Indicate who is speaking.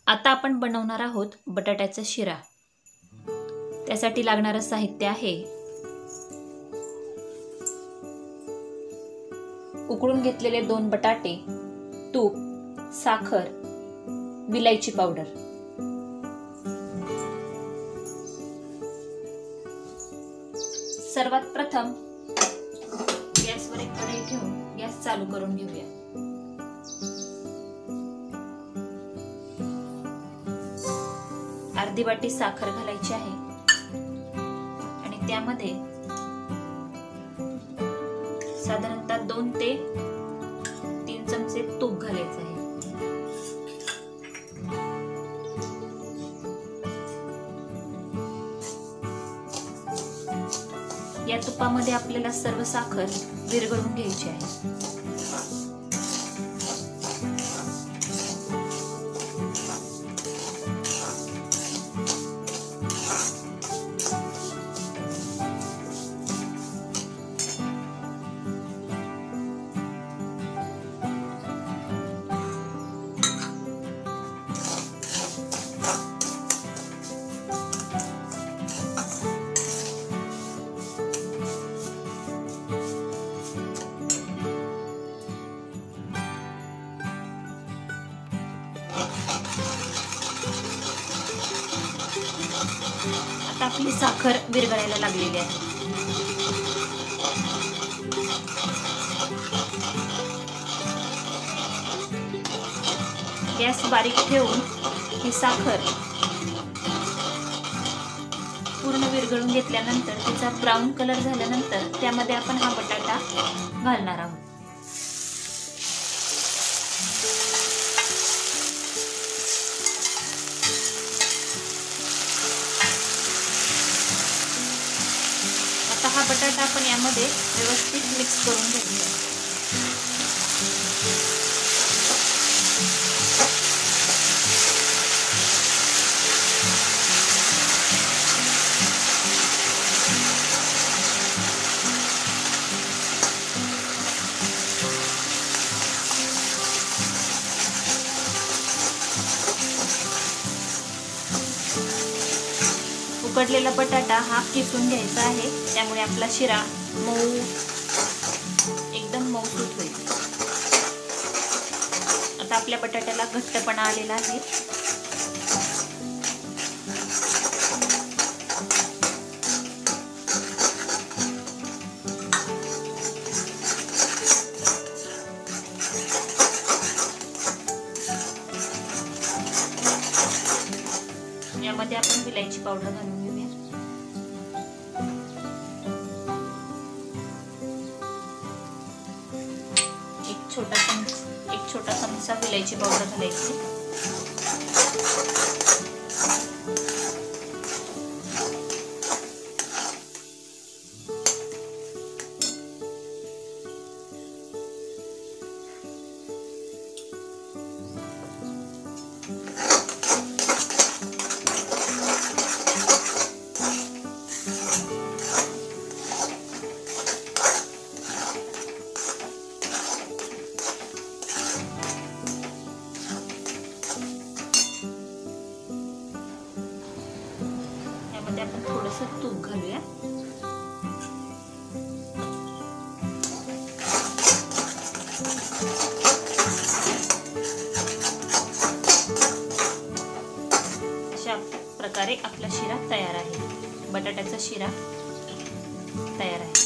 Speaker 1: आता आपण बनवणार आहोत बटाट्याचा शिरा। त्यासाठी लागणारे साहित्य आहे उकळून घेतलेले 2 बटाटे, तूप, साखर, विलायची पावडर। सर्वात प्रथम गॅसवर एक कढई ठेवून गॅस चालू करून घेऊया। अर्धी वाटी साखर घालायची आहे आणि त्यामध्ये साधारणतः 2 ते 3 चमचे तूप घालायचे आहे। या तुपामध्ये आपल्याला सर्व साखर विरघळून घ्यायची आहे। आता आपली साखर विरघळायला लागलेली आहे। गॅस बारीक ठेवून ही साखर पूर्ण विरघळून घेतल्यानंतर त्याचा ब्राऊन कलर झाल्यानंतर त्यामध्ये आपण हा बटाटा घालणार आहोत। हा बटाटा आपण यामध्ये व्यवस्थित मिक्स करून घेऊया। उकडलेला बटाटा हा किसून घ्यायचा आहे, त्यामुळे आपला शिरा मऊ एकदम मऊसूत होईल। आता आपल्या बटाट्याला घट्टपणा आलेला आहे। यामध्ये आपण विलायची पावडर घालून घेऊया। एक छोटा चमचा विलायची पावडर घालायची। आपण थोडंसं तूप घालूया। अशा प्रकारे आपला शिरा तयार आहे। बटाट्याचा शिरा तयार आहे।